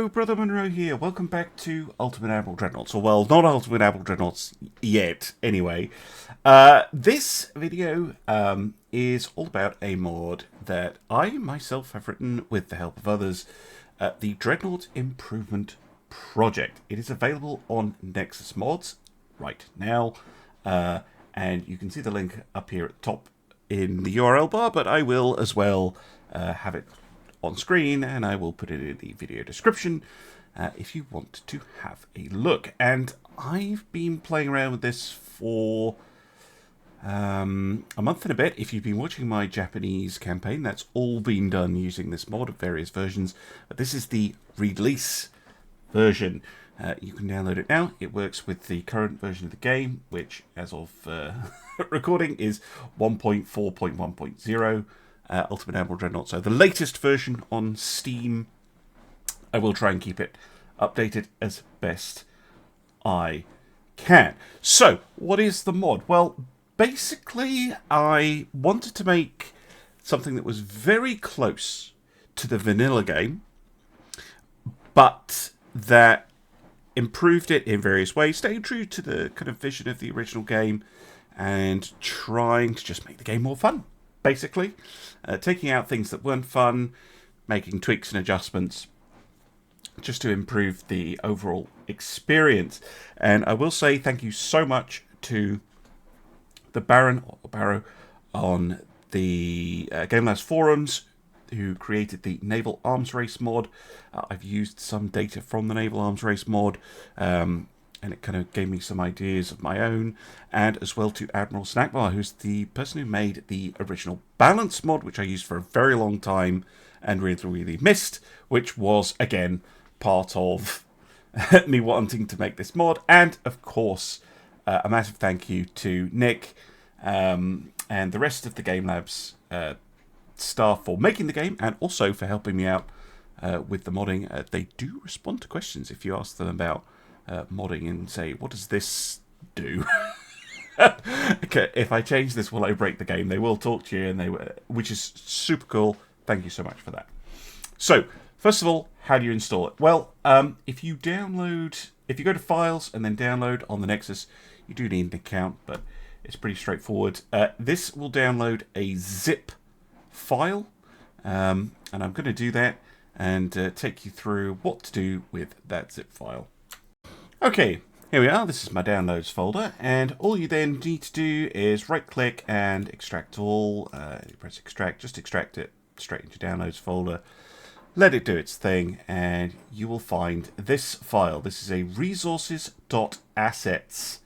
Hello, Brother Monroe here. Welcome back to Ultimate Admiral Dreadnoughts. Or, well, not Ultimate Admiral Dreadnoughts yet, anyway. This video is all about a mod that I myself have written with the help of others, the Dreadnought Improvement Project. It is available on Nexus Mods right now, and you can see the link up here at the top in the URL bar, but I will as well have it on screen, and I will put it in the video description if you want to have a look. And I've been playing around with this for a month and a bit. If you've been watching my Japanese campaign, that's all been done using this mod of various versions, but this is the release version. You can download it now. It works with the current version of the game, which as of recording is 1.4.1.0. Ultimate Admiral Dreadnought. So the latest version on Steam. I will try and keep it updated as best I can. So, what is the mod? Well, basically, I wanted to make something that was very close to the vanilla game, but that improved it in various ways, staying true to the kind of vision of the original game, and trying to just make the game more fun. Basically, taking out things that weren't fun, making tweaks and adjustments, just to improve the overall experience. And I will say thank you so much to the Baron or Barrow on the Game Labs forums, who created the Naval Arms Race mod. I've used some data from the Naval Arms Race mod, and it kind of gave me some ideas of my own, and as well to Admiral Snackbar, who's the person who made the original Balance mod, which I used for a very long time and really missed, which was, again, part of me wanting to make this mod. And, of course, a massive thank you to Nick and the rest of the Game Labs staff for making the game, and also for helping me out with the modding. They do respond to questions if you ask them about modding and say, what does this do? Okay, if I change this, will I break the game? They will talk to you, and which is super cool. Thank you so much for that. So, first of all, how do you install it? Well, if you go to Files and then Download on the Nexus, you do need an account, but it's pretty straightforward. This will download a zip file, and I'm going to do that and take you through what to do with that zip file. Okay, here we are. This is my downloads folder, and all you then need to do is right-click and extract all. You press extract, just extract it straight into downloads folder. Let it do its thing, and you will find this file. This is a resources.assets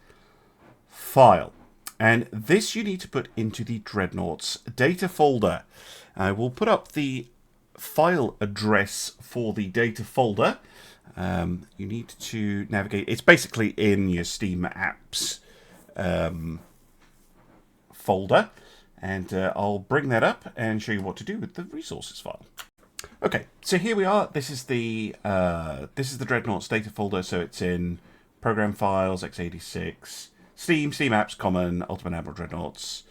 file, and this you need to put into the Dreadnoughts data folder. I will put up the file address for the data folder. You need to navigate. It's basically in your Steam apps folder, and I'll bring that up and show you what to do with the resources file. Okay, so here we are. This is the Dreadnoughts data folder. So it's in Program Files, x86, Steam Apps, Common, Ultimate Admiral Dreadnoughts,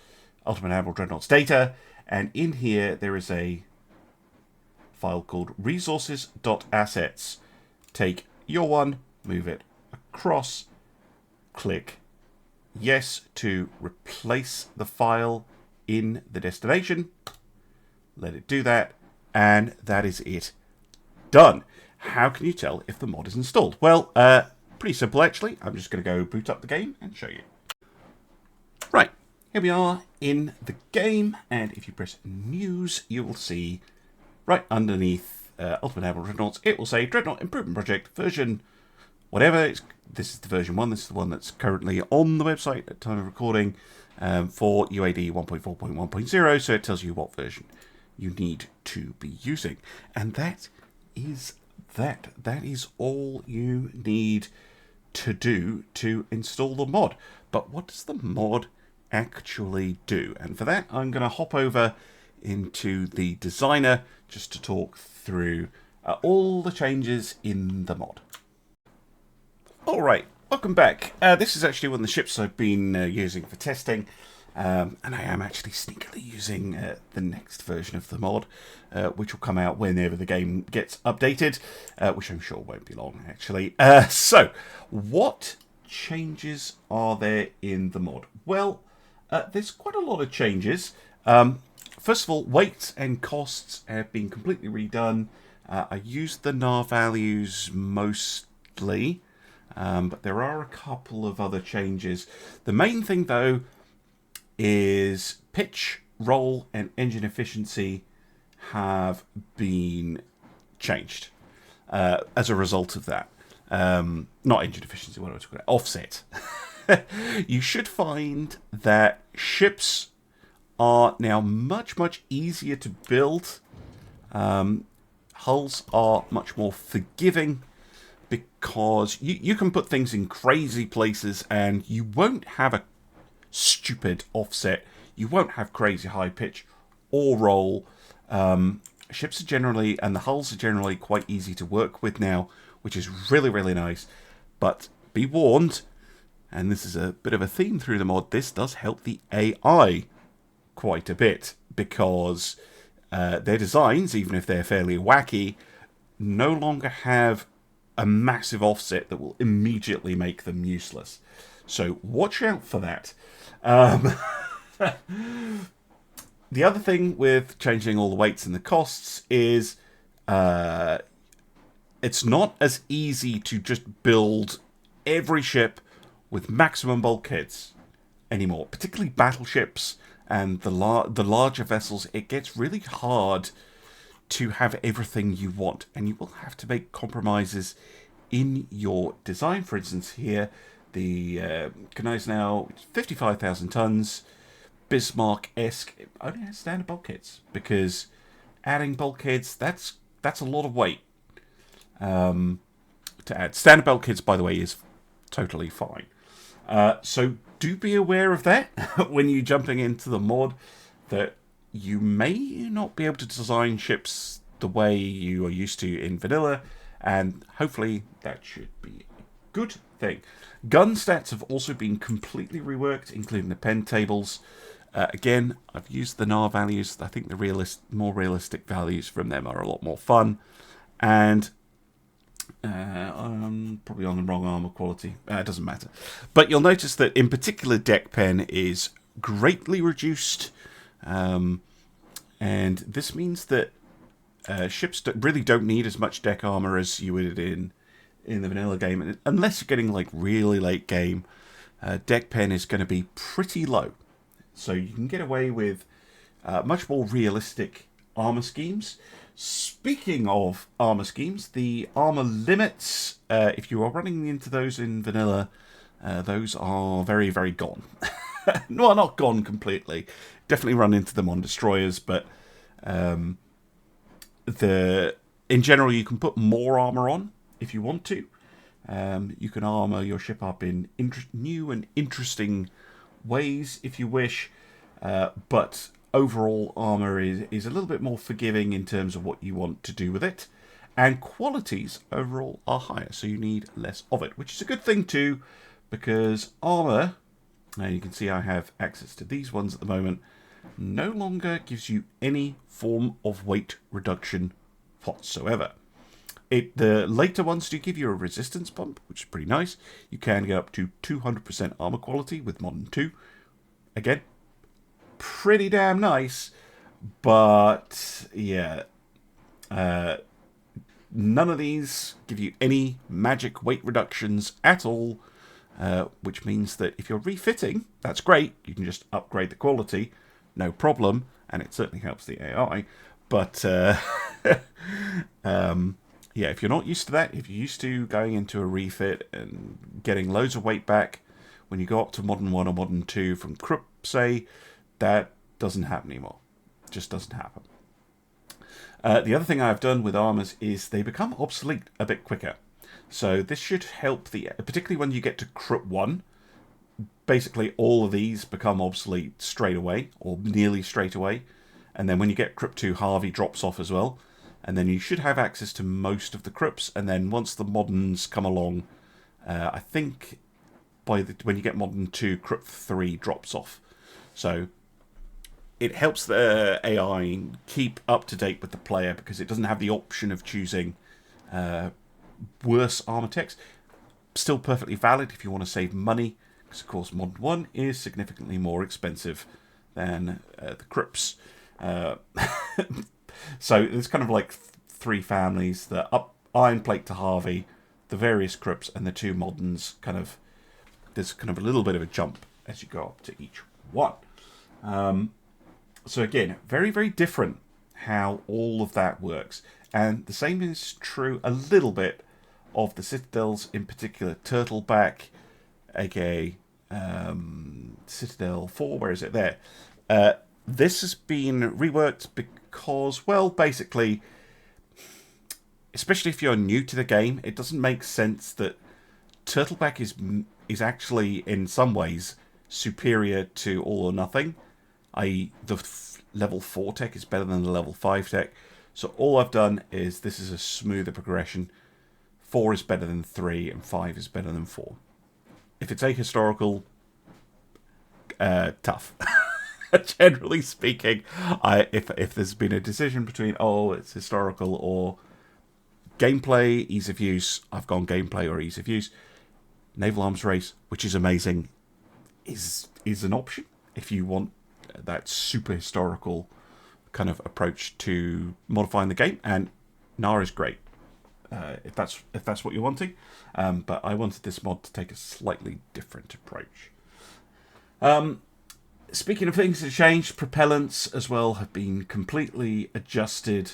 Ultimate Admiral Dreadnoughts data, and in here there is a file called resources.assets. Take your one, move it across, click yes to replace the file in the destination. Let it do that, and that is it. Done. How can you tell if the mod is installed? Well, pretty simple actually. I'm just going to go boot up the game and show you. Right, here we are in the game, and if you press News, you will see right underneath Ultimate Admiral Dreadnoughts, it will say Dreadnought Improvement Project version whatever. This is the version 1. This is the one that's currently on the website at time of recording for UAD 1.4.1.0, so it tells you what version you need to be using. And that is that. That is all you need to do to install the mod. But what does the mod actually do? And for that, I'm going to hop over into the designer just to talk through all the changes in the mod. Alright, welcome back. This is actually one of the ships I've been using for testing. And I am actually sneakily using the next version of the mod, which will come out whenever the game gets updated, which I'm sure won't be long, actually. So, what changes are there in the mod? Well, there's quite a lot of changes. First of all, weights and costs have been completely redone. I used the NAR values mostly, but there are a couple of other changes. The main thing, though, is pitch, roll, and engine efficiency have been changed as a result of that. Not engine efficiency, what am I talking about? Offset. You should find that ships are now much, much easier to build. Hulls are much more forgiving because you can put things in crazy places and you won't have a stupid offset. You won't have crazy high pitch or roll. Ships are generally, and the hulls are generally quite easy to work with now, which is really, really nice. But be warned, and this is a bit of a theme through the mod, this does help the AI quite a bit, because their designs, even if they're fairly wacky, no longer have a massive offset that will immediately make them useless. So watch out for that. The other thing with changing all the weights and the costs is it's not as easy to just build every ship with maximum bulkheads anymore, particularly battleships and the larger vessels. It gets really hard to have everything you want, and you will have to make compromises in your design. For instance, here the Kanai's now 55,000 tons, Bismarck-esque. It only has standard bulkheads, because adding bulkheads, that's a lot of weight to add. Standard bulkheads, by the way, is totally fine. So do be aware of that when you're jumping into the mod, that you may not be able to design ships the way you are used to in vanilla, and hopefully that should be a good thing. Gun stats have also been completely reworked, including the pen tables. Again, I've used the NAR values. I think the more realistic values from them are a lot more fun. And I'm probably on the wrong armor quality. It doesn't matter. But you'll notice that in particular, deck pen is greatly reduced. And this means that ships really don't need as much deck armor as you would in the vanilla game. And unless you're getting like really late game, deck pen is going to be pretty low. So you can get away with much more realistic armor schemes. Speaking of armor schemes, the armor limits, if you are running into those in vanilla, those are very, very gone. Well, not gone completely. Definitely run into them on destroyers, but in general, you can put more armor on if you want to. You can armor your ship up in new and interesting ways if you wish, but overall armor is a little bit more forgiving in terms of what you want to do with it, and qualities overall are higher, so you need less of it, which is a good thing too, because armor, now you can see I have access to these ones at the moment, no longer gives you any form of weight reduction whatsoever. The later ones do give you a resistance bump, which is pretty nice. You can get up to 200% armor quality with Modern 2. Again, pretty damn nice, but yeah, none of these give you any magic weight reductions at all, which means that if you're refitting, that's great. You can just upgrade the quality, no problem, and it certainly helps the AI. But yeah, if you're not used to that, if you're used to going into a refit and getting loads of weight back when you go up to Modern 1 or Modern 2 from Krupp, say, that doesn't happen anymore. It just doesn't happen. The other thing I've done with armors is they become obsolete a bit quicker. So this should help, particularly when you get to Krupp 1, basically all of these become obsolete straight away, or nearly straight away. And then when you get Krupp 2, Harvey drops off as well. And then you should have access to most of the Krupps. And then once the moderns come along, I think when you get Modern 2, Krupp 3 drops off. So it helps the AI keep up to date with the player because it doesn't have the option of choosing worse armor techs. Still perfectly valid if you want to save money, because of course Mod 1 is significantly more expensive than the Crips. So there's kind of like three families: the Iron Plate to Harvey, the various Crips, and the two moderns. There's kind of a little bit of a jump as you go up to each one. So again, very, very different how all of that works. And the same is true a little bit of the Citadels, in particular Turtleback, aka Citadel 4, where is it there? This has been reworked because, well, basically, especially if you're new to the game, it doesn't make sense that Turtleback is actually, in some ways, superior to All or Nothing, i.e. the level 4 tech is better than the level 5 tech. So all I've done is this is a smoother progression. 4 is better than 3 and 5 is better than 4. If it's ahistorical, tough. Generally speaking, if there's been a decision between, it's historical or gameplay, ease of use, I've gone gameplay or ease of use. Naval Arms Race, which is amazing, is an option if you want that super historical kind of approach to modifying the game, and NAR is great if that's what you're wanting. But I wanted this mod to take a slightly different approach. Speaking of things that changed, propellants as well have been completely adjusted.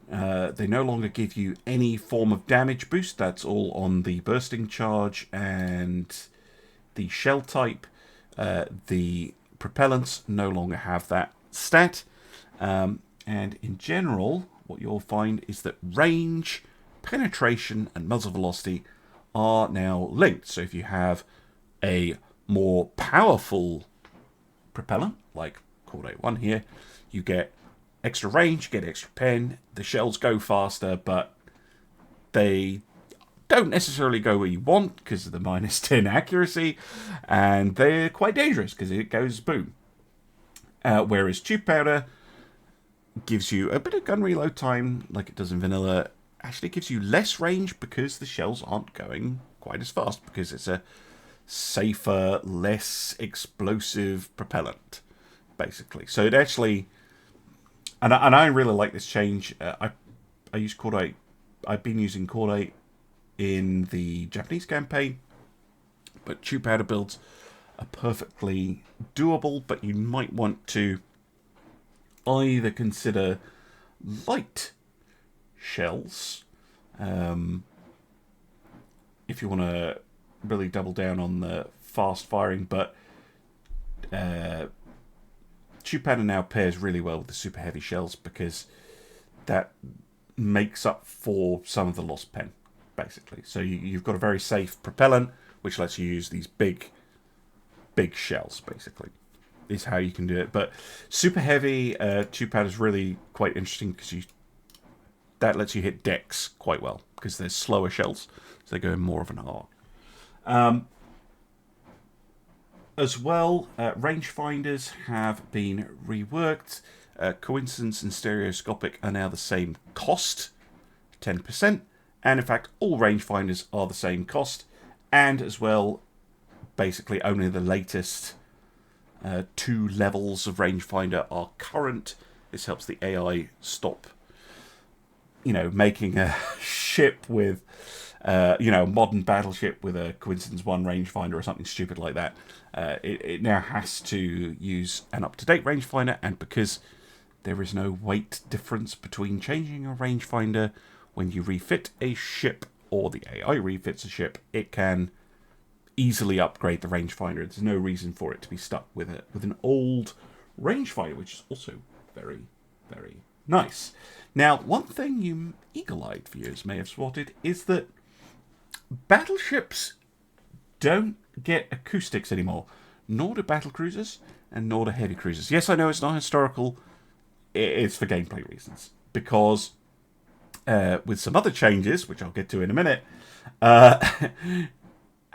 They no longer give you any form of damage boost. That's all on the bursting charge and the shell type. The propellants no longer have that stat. And in general, what you'll find is that range, penetration, and muzzle velocity are now linked. So if you have a more powerful propellant, like Cordate 1 here, you get extra range, you get extra pen, the shells go faster, but they don't necessarily go where you want because of the -10 accuracy, and they're quite dangerous because it goes boom. Whereas tube powder gives you a bit of gun reload time, like it does in vanilla. Actually gives you less range because the shells aren't going quite as fast, because it's a safer, less explosive propellant, basically. So it actually, and I really like this change. I use Cordate. I've been using Cordate in the Japanese campaign, but tube powder builds are perfectly doable. But you might want to either consider light shells if you want to really double down on the fast firing, but tube powder now pairs really well with the super heavy shells because that makes up for some of the lost pen, basically. So you've got a very safe propellant which lets you use these big shells, basically, is how you can do it. But super heavy tube powder is really quite interesting because that lets you hit decks quite well because there's slower shells, so they go in more of an arc. As well, rangefinders have been reworked. Coincidence and stereoscopic are now the same cost, 10%, and in fact all rangefinders are the same cost, and as well, basically only the latest 2 levels of rangefinder are current. This helps the AI stop, making a ship with, a modern battleship with a Coincidence 1 rangefinder or something stupid like that. It now has to use an up-to-date rangefinder, and because there is no weight difference between changing a rangefinder when you refit a ship or the AI refits a ship, it can easily upgrade the rangefinder. There's no reason for it to be stuck with an old rangefinder, which is also very, very nice. Now, one thing you eagle-eyed viewers may have spotted is that battleships don't get acoustics anymore, nor do battle cruisers, and nor do heavy cruisers. Yes, I know it's not historical. It's for gameplay reasons, because with some other changes, which I'll get to in a minute,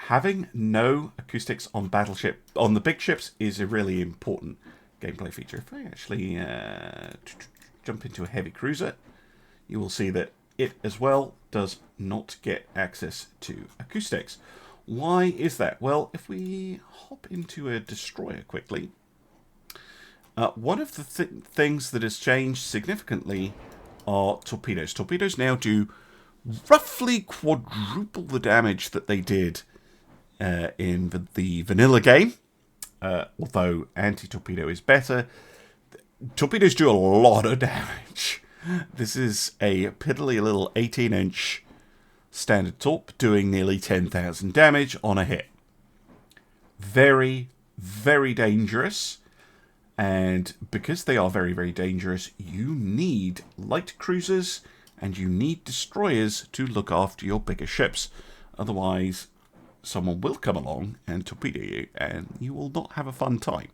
having no acoustics on the big ships is a really important gameplay feature. If I actually jump into a heavy cruiser, you will see that it as well does not get access to acoustics. Why is that? Well, if we hop into a destroyer quickly, one of the things that has changed significantly are torpedoes. Torpedoes now do roughly quadruple the damage that they did in the vanilla game. Although anti-torpedo is better, torpedoes do a lot of damage. This is a piddly little 18-inch standard torp doing nearly 10,000 damage on a hit. Very, very dangerous. And because they are very, very dangerous, you need light cruisers and you need destroyers to look after your bigger ships. Otherwise, someone will come along and torpedo you, and you will not have a fun time.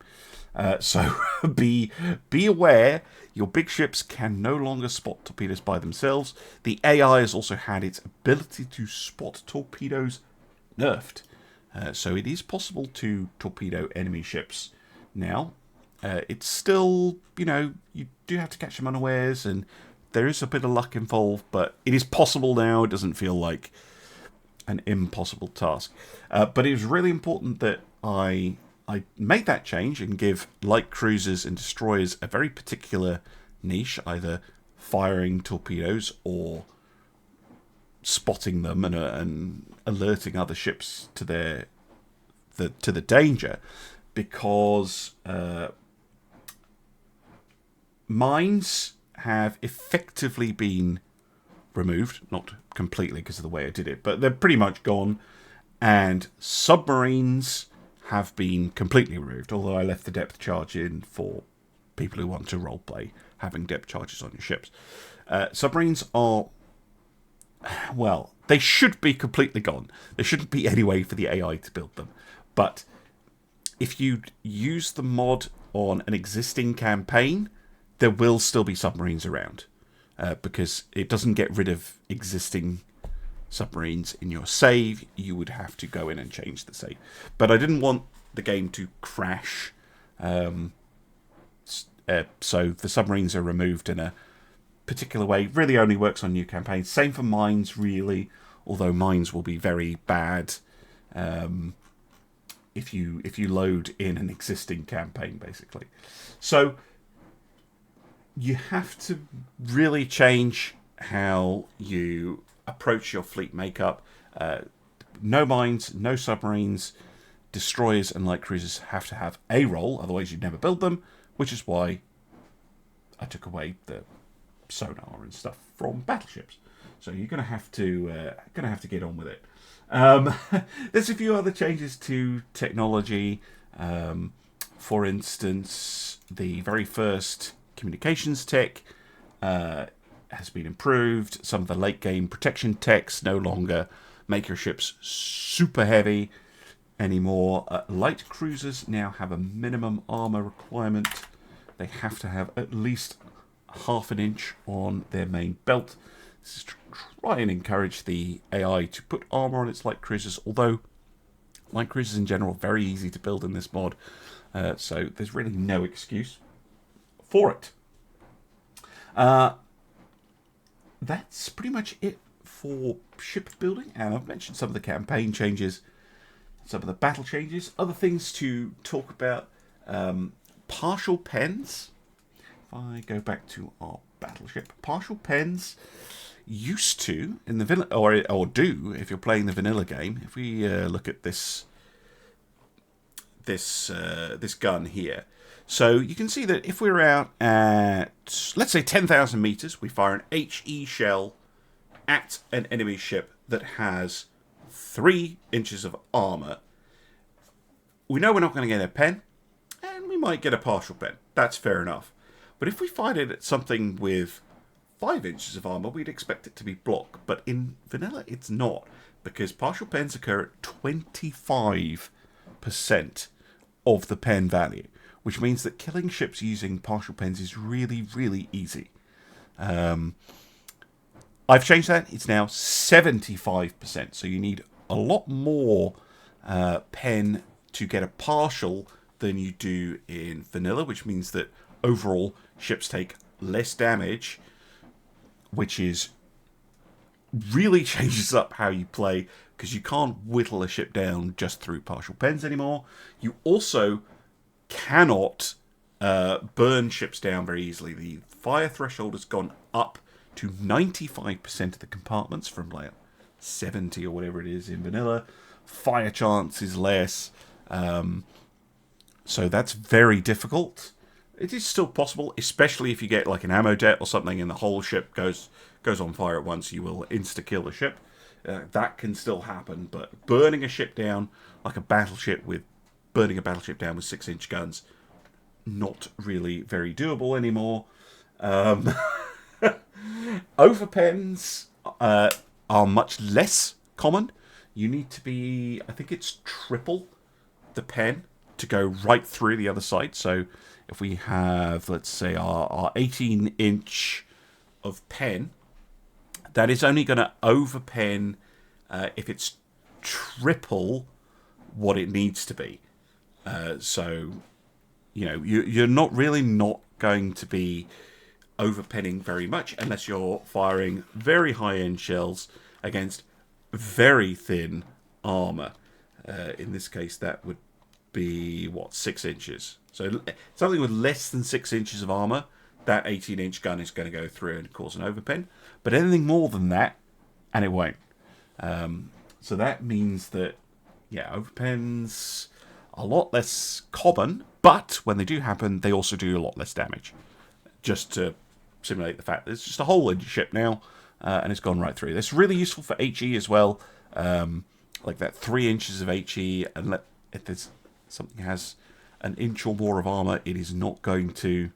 So be aware, your big ships can no longer spot torpedoes by themselves. The AI has also had its ability to spot torpedoes nerfed. So it is possible to torpedo enemy ships now. It's still, you do have to catch them unawares, and there is a bit of luck involved, but it is possible now. It doesn't feel like an impossible task. But it was really important that I make that change and give light cruisers and destroyers a very particular niche, either firing torpedoes or spotting them and alerting other ships to the danger, because mines have effectively been removed, not completely because of the way I did it, but they're pretty much gone, and submarines have been completely removed, although I left the depth charge in for people who want to roleplay having depth charges on your ships. Submarines are, well, they should be completely gone. There shouldn't be any way for the AI to build them, but if you use the mod on an existing campaign, there will still be submarines around. Because it doesn't get rid of existing submarines in your save. You would have to go in and change the save. But I didn't want the game to crash. So the submarines are removed in a particular way. Really only works on new campaigns. Same for mines, really. Although mines will be very bad if you load in an existing campaign, basically. So you have to really change how you approach your fleet makeup. No mines, no submarines, destroyers and light cruisers have to have a role, otherwise you'd never build them, which is why I took away the sonar and stuff from battleships. So you're going to have to get on with it. There's a few other changes to technology. For instance, the very first communications tech has been improved. Some of the late game protection techs no longer make your ships super heavy anymore. Light cruisers now have a minimum armor requirement. They have to have at least half an inch on their main belt. This is to try and encourage the AI to put armor on its light cruisers, although light cruisers in general are very easy to build in this mod, so there's really no excuse for it. That's pretty much it for ship building, and I've mentioned some of the campaign changes, some of the battle changes. Other things to talk about, partial pens. If I go back to our battleship, partial pens used to, in the vanilla, or do if you're playing the vanilla game. If we look at this gun here, so you can see that if we're out at, let's say, 10,000 meters, we fire an HE shell at an enemy ship that has 3 inches of armor. We know we're not going to get a pen, and we might get a partial pen. That's fair enough. But if we fired it at something with 5 inches of armor, we'd expect it to be block. But in vanilla, it's not, because partial pens occur at 25% of the pen value, which means that killing ships using partial pens is really, really easy. I've changed that. It's now 75%. So you need a lot more pen to get a partial than you do in vanilla, which means that overall ships take less damage, which is really changes up how you play, because you can't whittle a ship down just through partial pens anymore. You also cannot burn ships down very easily. The fire threshold has gone up to 95% of the compartments from like 70 or whatever it is in vanilla. Fire chance is less, so that's very difficult. It is still possible, especially if you get like an ammo debt or something and the whole ship goes on fire at once. You will insta-kill the ship. That can still happen, but burning a ship down like a battleship with 6-inch guns, not really very doable anymore. Overpens are much less common. You need to be, I think it's triple the pen to go right through the other side. So if we have, let's say, our 18-inch of pen, that is only going to overpen if it's triple what it needs to be. So, you know, you're not going to be overpenning very much unless you're firing very high-end shells against very thin armor. In this case, that would be, 6 inches. So something with less than 6 inches of armor, that 18-inch gun is going to go through and cause an overpen. But anything more than that, and it won't. So that means that, overpens are a lot less common, but when they do happen, they also do a lot less damage. Just to simulate the fact that it's just a hole in your ship now, and it's gone right through. That's really useful for HE as well. Like that 3 inches of HE, and if there's something has an inch or more of armor, it is not going to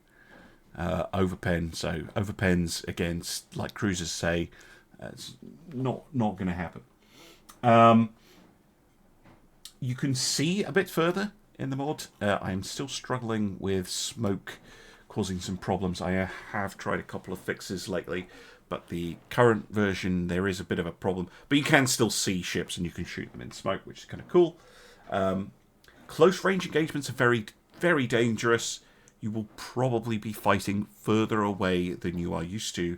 overpen. So overpens against, like cruisers say, it's not going to happen. You can see a bit further in the mod. I'm still struggling with smoke causing some problems. I have tried a couple of fixes lately, but the current version, there is a bit of a problem. But you can still see ships and you can shoot them in smoke, which is kind of cool. Close range engagements are very, very dangerous. You will probably be fighting further away than you are used to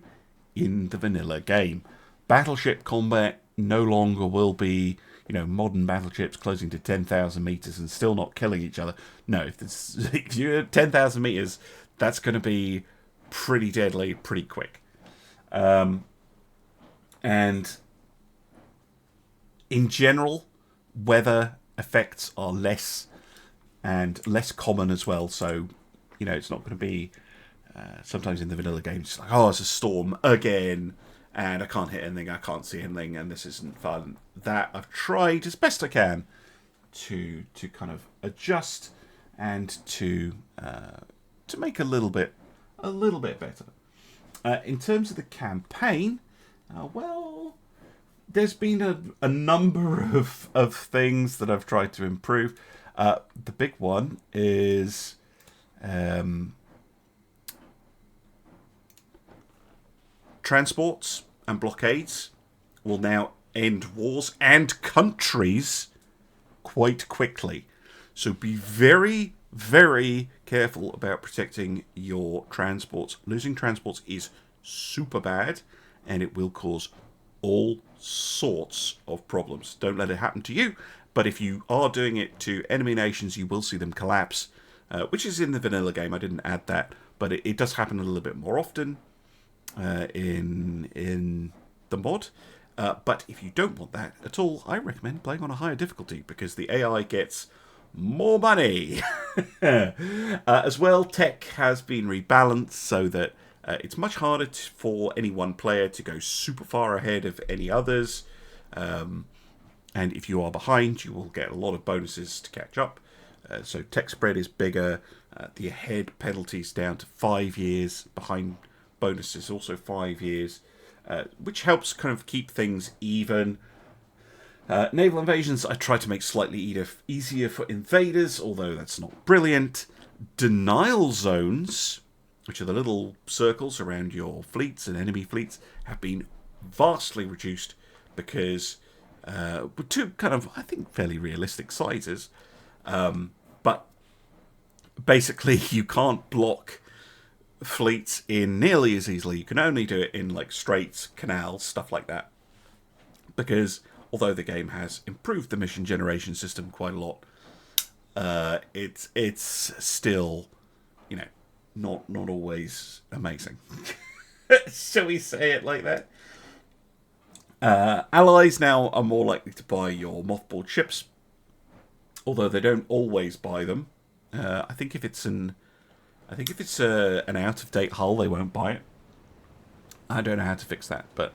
in the vanilla game. Battleship combat no longer will be, modern battleships closing to 10,000 meters and still not killing each other. No, if you're at 10,000 meters, that's going to be pretty deadly pretty quick. And in general, weather effects are less common as well. So, it's not going to be sometimes in the vanilla games, it's like, it's a storm again, and I can't hit anything, I can't see anything, and this isn't fun. That I've tried as best I can to kind of adjust and to make a little bit better. In terms of the campaign, there's been a number of things that I've tried to improve. The big one is transports and blockades will now end wars and countries quite quickly. So be very, very careful about protecting your transports. Losing transports is super bad, and it will cause all sorts of problems. Don't let it happen to you, but if you are doing it to enemy nations, you will see them collapse, which is in the vanilla game. I didn't add that, but it does happen a little bit more often in the mod. But if you don't want that at all, I recommend playing on a higher difficulty, because the AI gets more money. As well, tech has been rebalanced so that it's much harder for any one player to go super far ahead of any others. And if you are behind, you will get a lot of bonuses to catch up. So tech spread is bigger. The ahead penalty is down to 5 years. Behind bonuses also 5 years, which helps kind of keep things even. Naval invasions I try to make slightly easier for invaders, although that's not brilliant. Denial zones, which are the little circles around your fleets and enemy fleets, have been vastly reduced, because with two kind of, I think, fairly realistic sizes. But basically, you can't block fleets in nearly as easily. You can only do it in like straits, canals, stuff like that. Because although the game has improved the mission generation system quite a lot, it's still, you know, not always amazing. Shall we say it like that? Allies now are more likely to buy your mothballed ships, although they don't always buy them. I think if it's an out of date hull, they won't buy it. I don't know how to fix that, but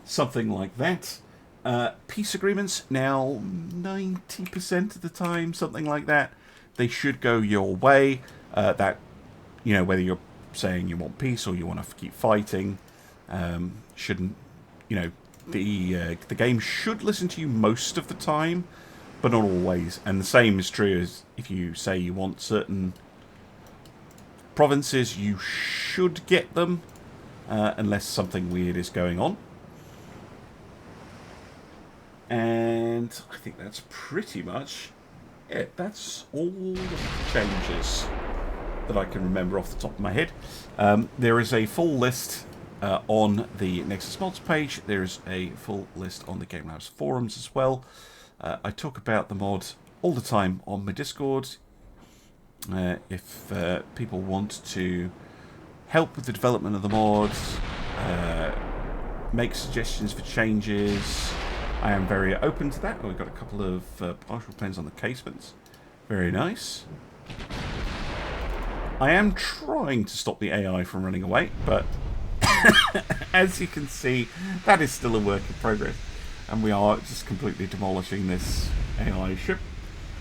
something like that. Peace agreements now 90% of the time, something like that. They should go your way. That, you know, whether you're saying you want peace or you want to keep fighting, shouldn't, you know, the game should listen to you most of the time, but not always. And the same is true as if you say you want certain provinces, you should get them, unless something weird is going on. And I think that's pretty much it. That's all the changes that I can remember off the top of my head. There is a full list on the Nexus Mods page. There is a full list on the Game Labs forums as well. I talk about the mod all the time on my Discord. If people want to help with the development of the mod, make suggestions for changes, I am very open to that. We've got a couple of partial plans on the casements. Very nice. I am trying to stop the AI from running away, but as you can see, that is still a work in progress. And we are just completely demolishing this AI ship,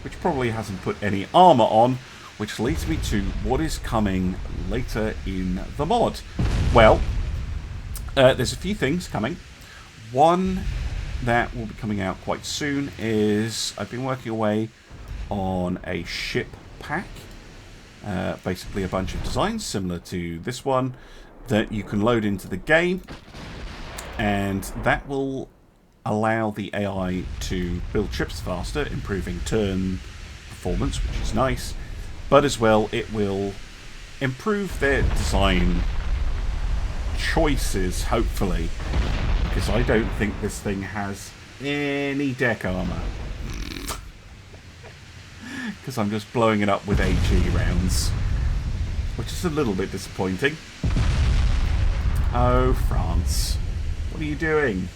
which probably hasn't put any armour on, which leads me to what is coming later in the mod. Well, there's a few things coming. One that will be coming out quite soon is I've been working away on a ship pack. Basically a bunch of designs similar to this one that you can load into the game, and that will allow the AI to build ships faster, improving turn performance, which is nice, but as well it will improve their design choices, hopefully, because I don't think this thing has any deck armor. Because I'm just blowing it up with HE rounds, which is a little bit disappointing. Oh, France. What are you doing?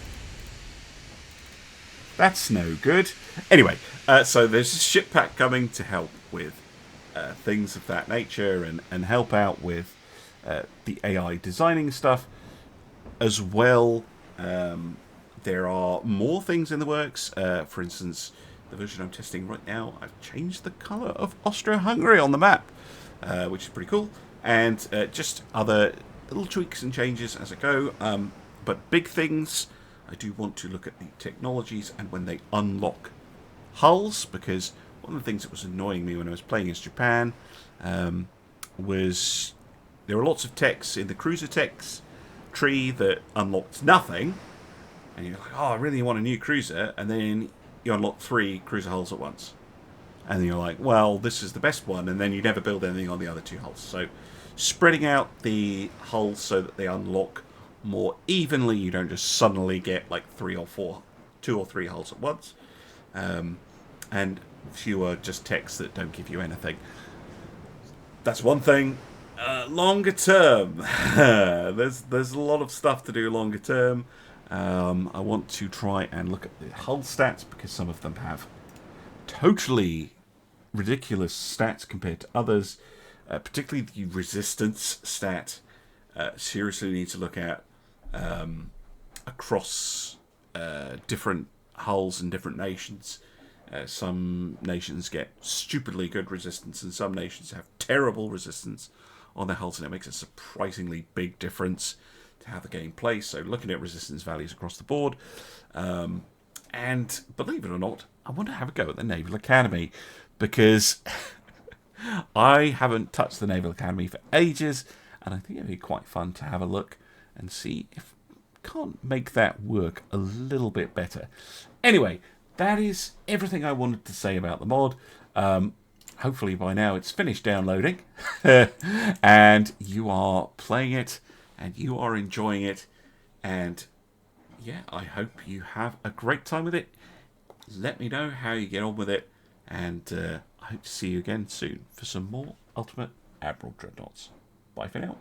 That's no good. Anyway, so there's a ship pack coming to help with things of that nature and help out with the AI designing stuff. As well, there are more things in the works. For instance, the version I'm testing right now, I've changed the colour of Austria-Hungary on the map, which is pretty cool. And just other little tweaks and changes as I go. But big things, I do want to look at the technologies and when they unlock hulls, because one of the things that was annoying me when I was playing as Japan was there were lots of techs in the cruiser techs tree that unlocked nothing, and you're like, oh, I really want a new cruiser, and then you unlock 3 cruiser hulls at once, and then you're like, well, this is the best one, and then you never build anything on the other 2 hulls. So spreading out the hulls so that they unlock more evenly, you don't just suddenly get like 2 or 3 hulls at once, and fewer just techs that don't give you anything. That's one thing. Longer term, there's a lot of stuff to do longer term. I want to try and look at the hull stats, because some of them have totally ridiculous stats compared to others, particularly the resistance stat. Seriously need to look at across different hulls and different nations. Some nations get stupidly good resistance, and some nations have terrible resistance on their hulls, and it makes a surprisingly big difference to how the game plays. So looking at resistance values across the board, and believe it or not, I want to have a go at the Naval Academy, because I haven't touched the Naval Academy for ages, and I think it'd be quite fun to have a look and see if can't make that work a little bit better. Anyway, that is everything I wanted to say about the mod. Hopefully by now it's finished downloading and you are playing it and you are enjoying it, and yeah, I hope you have a great time with it. Let me know how you get on with it, and I hope to see you again soon for some more Ultimate Admiral Dreadnoughts. Bye for now.